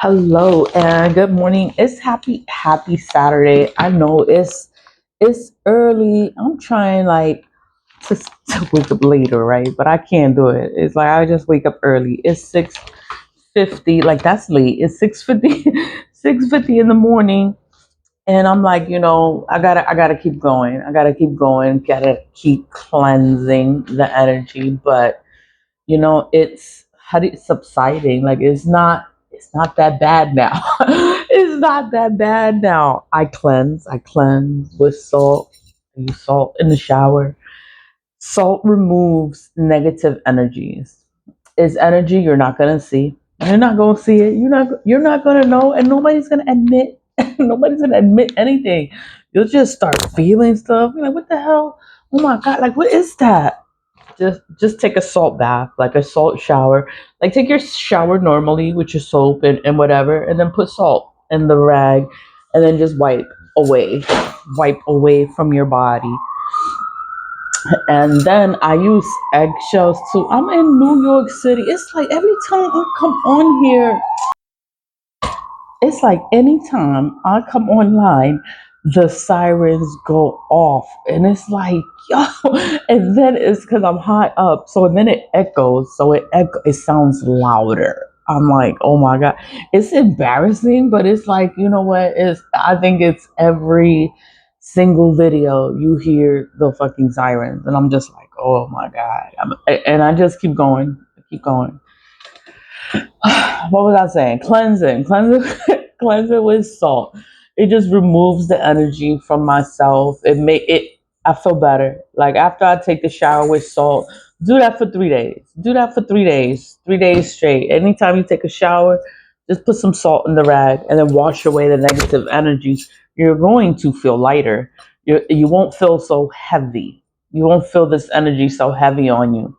Hello and good morning. It's happy Saturday. I know it's early. I'm trying to wake up later, right? But I can't do it. It's like I just wake up early. It's 6:50. Like that's late. It's 6:50 6:50 in the morning. And I'm like, I gotta keep going. I gotta keep going. Gotta keep cleansing the energy. But it's subsiding. Like it's not that bad now. It's not that bad now. I cleanse with salt. I use salt in the shower. Salt removes negative energies. It's energy you're not gonna see. You're not gonna see it. You're not gonna know, and nobody's gonna admit. Nobody's gonna admit anything. You'll just start feeling stuff. You're like, what the hell? Oh my god! Like, what is that? Just take a salt bath, like a salt shower. Like take your shower normally with your soap and whatever, and then put salt in the rag, and then just away wipe away from your body. And then I use eggshells too. I'm in New York City. It's like every time I come on here, it's like anytime I come online, the sirens go off, and it's like yo, and then it's because I'm high up, so then it echoes, so it sounds louder. I'm like, oh my god, it's embarrassing, but it's like what? It's I think it's every single video you hear the fucking sirens, and I'm just like, oh my god, and I just keep going, keep going. What was I saying? Cleansing, cleansing with salt. It just removes the energy from myself. It make it. I feel better. Like after I take the shower with salt, do that for 3 days. Do that for 3 days, 3 days straight. Anytime you take a shower, just put some salt in the rag and then wash away the negative energies. You're going to feel lighter. You won't feel so heavy. You won't feel this energy so heavy on you.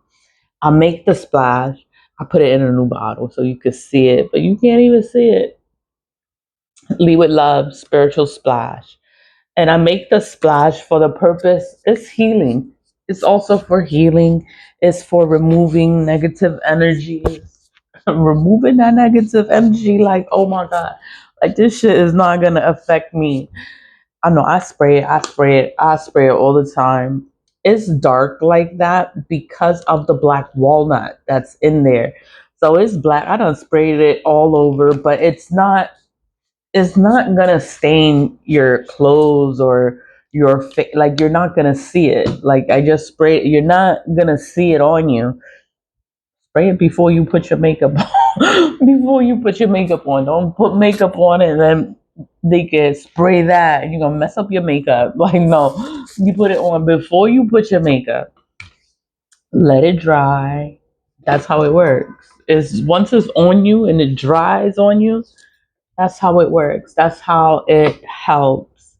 I make the splash. I put it in a new bottle so you could see it, but you can't even see it. Leave with love, spiritual splash. And I make the splash for the purpose, it's healing. It's also for healing. It's for removing negative energy. Removing that negative energy, like, oh my God. Like this shit is not gonna affect me. I know I spray it all the time. It's dark like that because of the black walnut that's in there. So it's black. I done sprayed it all over, but it's not gonna stain your clothes or your face. Like you're not gonna see it. Like I just sprayed. You're not gonna see it on you. Spray it before you put your makeup on. Before you put your makeup on. Don't put makeup on and then they can spray that and you're gonna mess up your makeup. Like no. You put it on before you put your makeup. Let it dry. That's how it works. Is once it's on you and it dries on you, that's how it works. That's how it helps.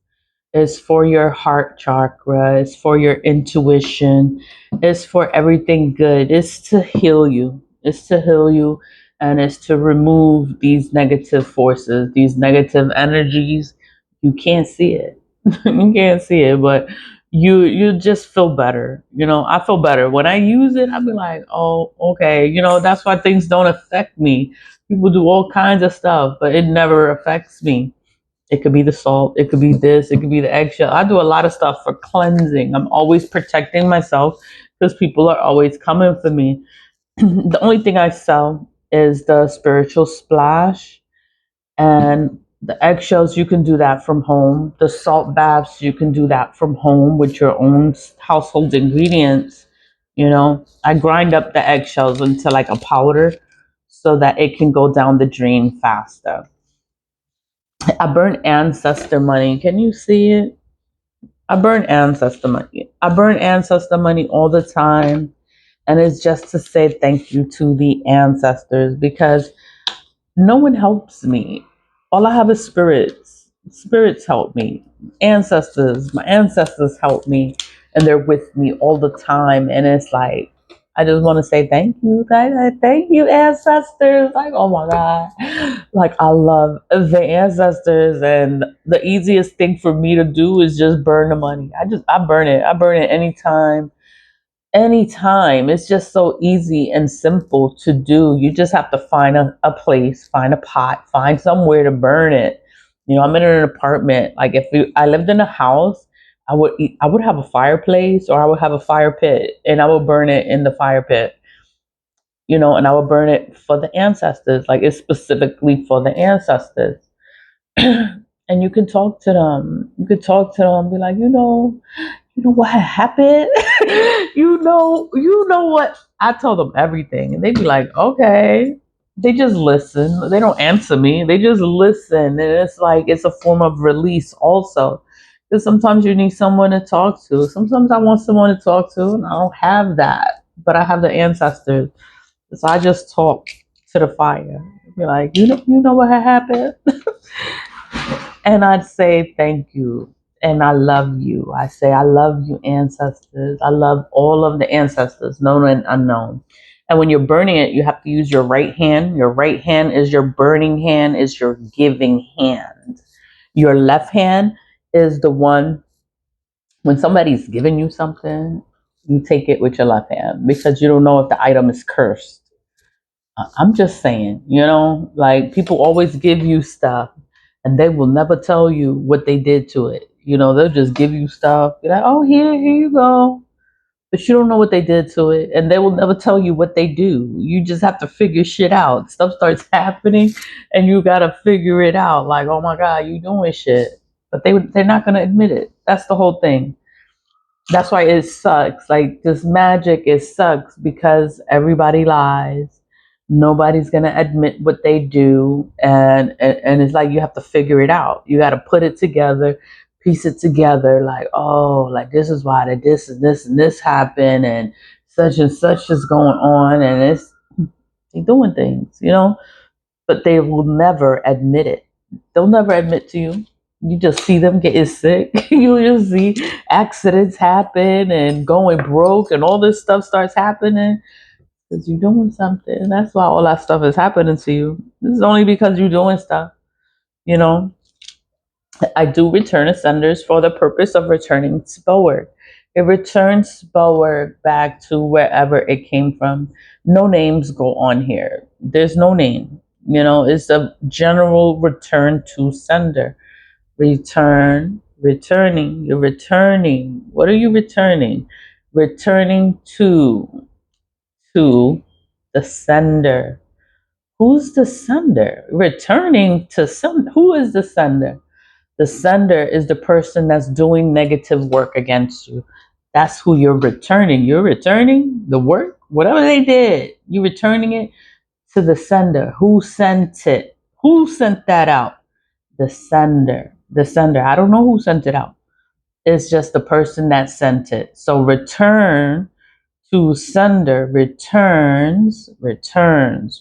It's for your heart chakra, it's for your intuition, it's for everything good. It's to heal you. It's to heal you and it's to remove these negative forces, these negative energies. You can't see it. You can't see it, but you just feel better. I feel better. When I use it, I be like, oh, okay, that's why things don't affect me. People do all kinds of stuff, but it never affects me. It could be the salt. It could be this. It could be the eggshell. I do a lot of stuff for cleansing. I'm always protecting myself because people are always coming for me. The only thing I sell is the spiritual splash and the eggshells. You can do that from home. The salt baths, you can do that from home with your own household ingredients. I grind up the eggshells into like a powder so that it can go down the drain faster. I burn ancestor money. Can you see it? I burn ancestor money. I burn ancestor money all the time. And it's just to say thank you to the ancestors because no one helps me. All I have is spirits. Spirits help me. My ancestors help me. And they're with me all the time. And it's like, I just want to say thank you, guys. Thank you, ancestors. Like, oh my God. Like, I love the ancestors. And the easiest thing for me to do is just burn the money. I burn it. I burn it anytime anytime. It's just so easy and simple to do. You just have to find a place, find a pot, find somewhere to burn it. I'm in an apartment. Like if I lived in a house, I would have a fireplace, or I would have a fire pit, and I would burn it in the fire pit. And I would burn it for the ancestors. Like it's specifically for the ancestors. And you can talk to them. You could talk to them, be like, what happened? you know what? I told them everything, and they'd be like, okay. They just listen. They don't answer me. They just listen, and it's like it's a form of release, also. Because sometimes you need someone to talk to. Sometimes I want someone to talk to, and I don't have that, but I have the ancestors. So I just talk to the fire. Be like, you know what happened? And I'd say thank you. And I love you. I say, I love you, ancestors. I love all of the ancestors, known and unknown. And when you're burning it, you have to use your right hand. Your right hand is your burning hand, is your giving hand. Your left hand is the one, when somebody's giving you something, you take it with your left hand because you don't know if the item is cursed. I'm just saying, like people always give you stuff and they will never tell you what they did to it. They'll just give you stuff, be like, oh, here you go. But you don't know what they did to it. And they will never tell you what they do. You just have to figure shit out. Stuff starts happening and you got to figure it out. Like, oh my God, you doing shit. But they're not going to admit it. That's the whole thing. That's why it sucks. Like this magic, it sucks because everybody lies. Nobody's gonna admit what they do, and it's like you have to figure it out. You got to put it together, piece it together. Like, oh, like this is why that this and this and this happened, and such is going on, and they're doing things. But they will never admit it. They'll never admit to you. You just see them getting sick. You just see accidents happen and going broke, and all this stuff starts happening because you're doing something. That's why all that stuff is happening to you. This is only because you're doing stuff. You know, I do return ascenders for the purpose of returning spell work. It returns spell work back to wherever it came from. No names go on here. There's no name. It's a general return to sender. Returning. You're returning. What are you returning? Returning to the sender. Who's the sender? Returning to some. Who is the sender? The sender is the person that's doing negative work against you. That's who you're returning. You're returning the work, whatever they did. You're returning it to the sender. Who sent it? Who sent that out? The sender. The sender. I don't know who sent it out. It's just the person that sent it. So return to sender, returns.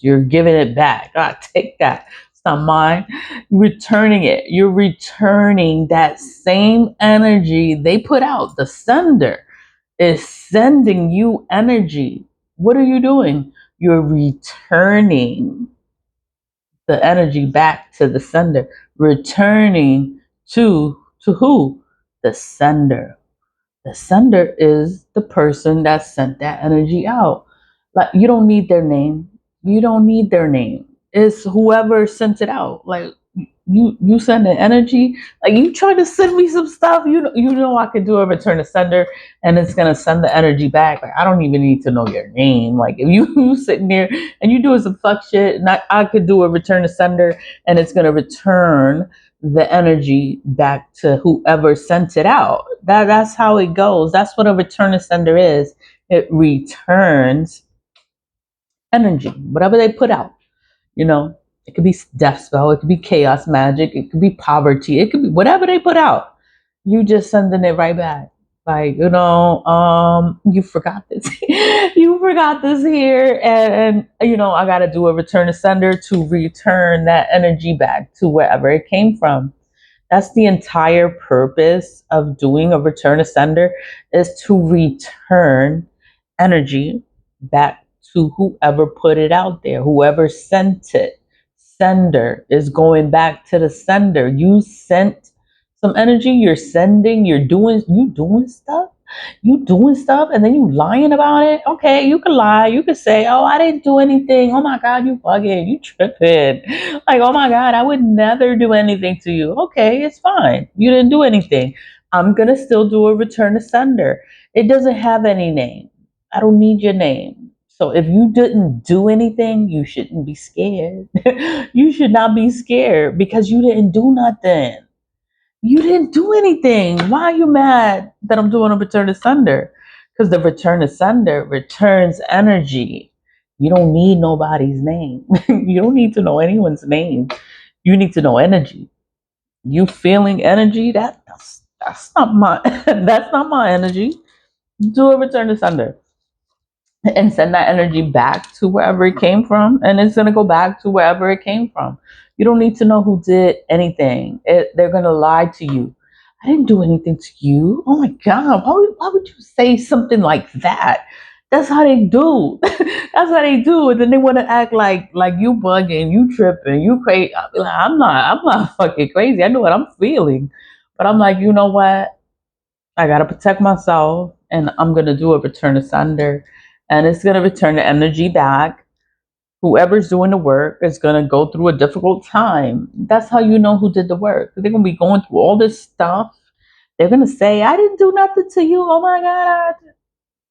You're giving it back. God, take that. It's not mine. Returning it. You're returning that same energy they put out. The sender is sending you energy. What are you doing? You're returning the energy back to the sender. Returning to who? The sender. The sender is the person that sent that energy out. Like you don't need their name. You don't need their name. It's whoever sent it out. Like you send an energy. Like you try to send me some stuff. You know I can do a return to sender, and it's gonna send the energy back. Like I don't even need to know your name. Like if you sitting there and you doing some fuck shit, and I could do a return to sender, and it's gonna return the energy back to whoever sent it out. That's how it goes. That's what a return to sender is. It returns energy, whatever they put out. It could be death spell, it could be chaos magic, it could be poverty, it could be whatever they put out. You just sending it right back. Like, you forgot this. You forgot this here. And I got to do a return to sender to return that energy back to wherever it came from. That's the entire purpose of doing a return to sender, is to return energy back to whoever put it out there, whoever sent it. Sender is going back to the sender. You sent some energy, you're sending, you doing stuff. You doing stuff and then you lying about it? Okay, you can lie. You could say, oh, I didn't do anything. Oh my God, you bugging. You tripping. Like, oh my God, I would never do anything to you. Okay, it's fine. You didn't do anything. I'm going to still do a return to sender. It doesn't have any name. I don't need your name. So if you didn't do anything, you shouldn't be scared. You should not be scared because you didn't do nothing. You didn't do anything. Why are you mad that I'm doing a return to sender? Because the return to sender returns energy. You don't need nobody's name. You don't need to know anyone's name. You need to know energy. You feeling energy? That's not my that's not my energy. Do a return to sender and send that energy back to wherever it came from, and it's going to go back to wherever it came from. You don't need to know who did anything. They're going to lie to you. I didn't do anything to you. Oh my God, why would you say something like that? That's how they do. That's how they do, and then they want to act like you bugging, you tripping, you crazy. I'm not fucking crazy. I know what I'm feeling, but I'm like, you know what, I gotta protect myself, and I'm gonna do a return to sender, and it's gonna return the energy back. Whoever's doing the work is gonna go through a difficult time. That's how you know who did the work. They're gonna be going through all this stuff. They're gonna say, "I didn't do nothing to you." Oh my God,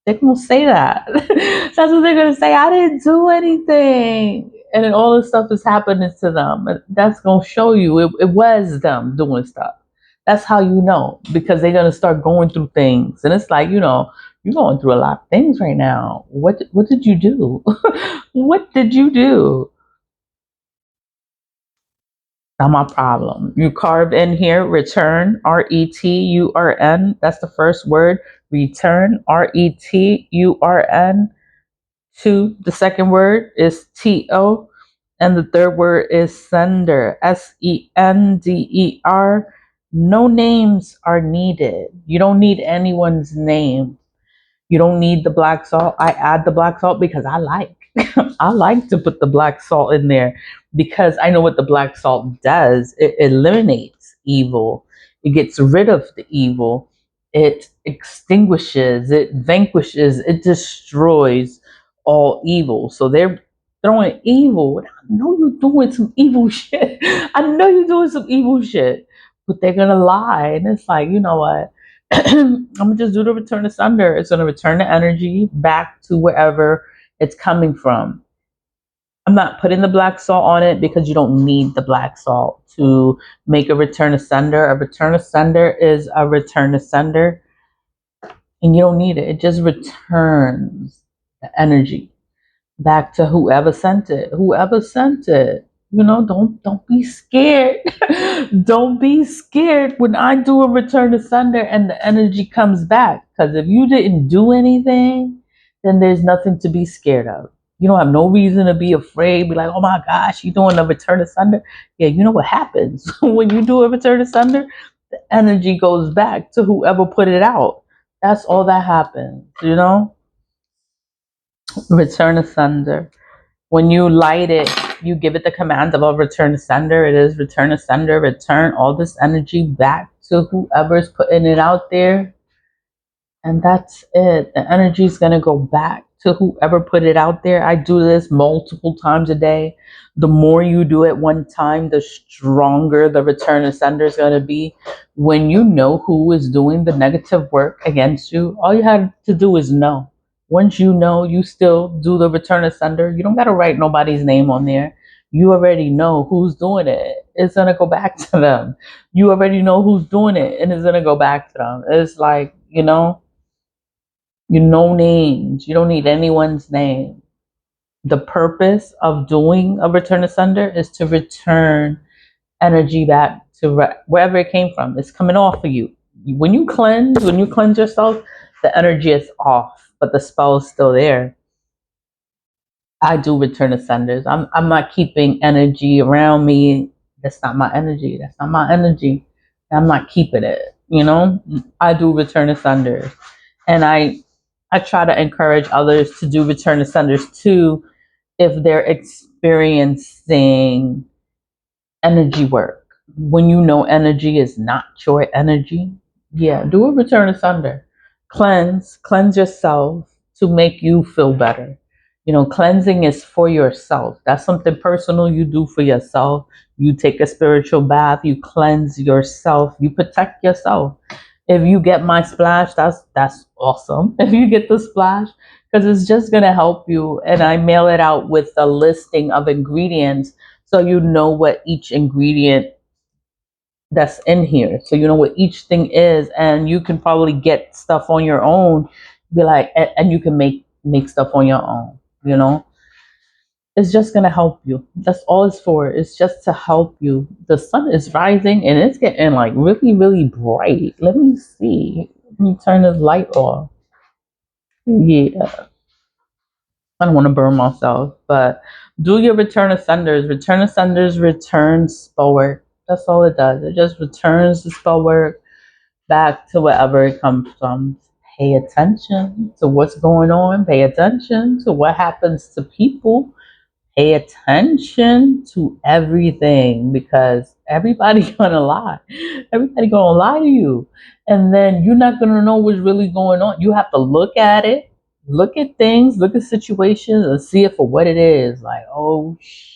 they're gonna say that. That's what they're gonna say. I didn't do anything, and then all this stuff is happening to them. That's gonna show you it was them doing stuff. That's how you know because they're gonna start going through things, and it's like you're going through a lot of things right now. What did you do? What did you do? Not my problem. You carved in here return, return. That's the first word. Return, return. Two, the second word is to, and the third word is sender, sender. No names are needed. You don't need anyone's name. You don't need the black salt. I add the black salt because I like. I like to put the black salt in there because I know what the black salt does. It eliminates evil. It gets rid of the evil. It extinguishes, it vanquishes, it destroys all evil. So they're throwing evil. I know you're doing some evil shit. I know you're doing some evil shit, but they're gonna lie. And it's like, you know what? I'm gonna just do the return asunder. It's gonna return the energy back to wherever it's coming from. I'm not putting the black salt on it because you don't need the black salt to make a return asunder. A return asunder is a return asunder, and you don't need it. It just returns the energy back to whoever sent it. Whoever sent it. Don't be scared. Don't be scared when I do a return to sender and the energy comes back. Because if you didn't do anything, then there's nothing to be scared of. You don't have no reason to be afraid. Be like, oh my gosh, you doing a return to sender? Yeah, you know what happens when you do a return to sender? The energy goes back to whoever put it out. That's all that happens. Return to sender. When you light it, you give it the command of a return to sender. It is return to sender, return all this energy back to whoever's putting it out there. And that's it. The energy is going to go back to whoever put it out there. I do this multiple times a day. The more you do it one time, the stronger the return to sender is going to be. When you know who is doing the negative work against you, all you have to do is know. Once you know, you still do the return to sender. You don't got to write nobody's name on there. You already know who's doing it. It's going to go back to them. You already know who's doing it, and it's going to go back to them. It's like, you know names. You don't need anyone's name. The purpose of doing a return asunder is to return energy back to wherever it came from. It's coming off of you. When you cleanse yourself, the energy is off, but the spell is still there. I do return ascenders. I'm not keeping energy around me. That's not my energy. That's not my energy. I'm not keeping it. I do return ascenders. And I try to encourage others to do return ascenders too if they're experiencing energy work. When you know energy is not your energy, yeah, do a return asunder. Cleanse yourself to make you feel better. Cleansing is for yourself. That's something personal you do for yourself. You take a spiritual bath, you cleanse yourself, you protect yourself. If you get my splash, that's awesome. If you get the splash, because it's just gonna help you. And I mail it out with a listing of ingredients, so you know what each ingredient that's in here, so you know what each thing is, and you can probably get stuff on your own, be like, and you can make stuff on your own. It's just gonna help you. That's all it's for. It's just to help you. The sun is rising and it's getting like really, really bright. Let me see. Let me turn this light off. Yeah, I don't want to burn myself, but do your return of senders. Return of senders returns spell work. That's all it does. It just returns the spell work back to wherever it comes from. Pay attention to what's going on. Pay attention to what happens to people. Pay attention to everything, because everybody's gonna lie. Everybody gonna lie to you. And then you're not gonna know what's really going on. You have to look at it, look at things, look at situations, and see it for what it is. Like, oh shit.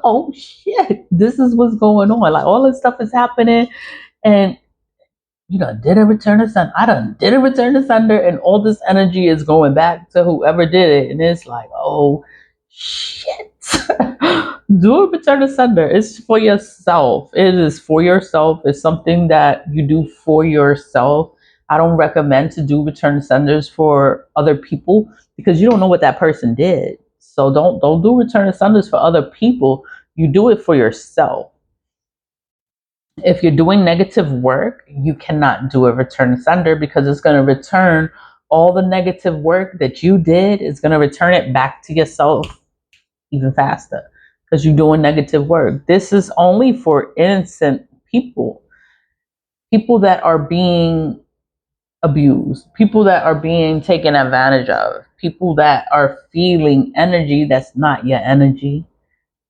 Oh shit. This is what's going on. Like, all this stuff is happening, and you done did a return of sun. I done did a return of thunder, and all this energy is going back to whoever did it. And it's like, oh shit. Do a return of thunder. It's for yourself. It is for yourself. It's something that you do for yourself. I don't recommend to do return of thunders for other people, because you don't know what that person did. So don't do return of thunders for other people. You do it for yourself. If you're doing negative work, you cannot do a return of thunder, because it's going to return all the negative work that you did. It's going to return it back to yourself even faster, because you're doing negative work. This is only for innocent people, people that are being abused, people that are being taken advantage of, people that are feeling energy that's not your energy.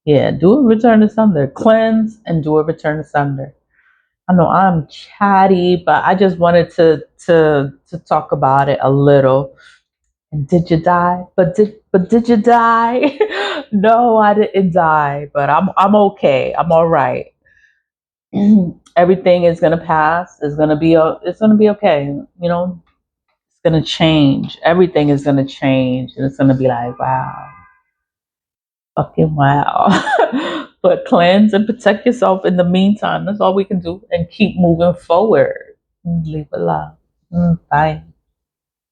Yeah, do a return of thunder. Cleanse and do a return of thunder. I know I'm chatty, but I just wanted to talk about it a little. And did you die? But did you die? No, I didn't die, but I'm okay. I'm all right. Everything is gonna pass. It's gonna be okay. It's gonna change. Everything is gonna change, and it's gonna be like, wow, fucking wow. But cleanse and protect yourself in the meantime. That's all we can do, and keep moving forward. Leave it love. Bye.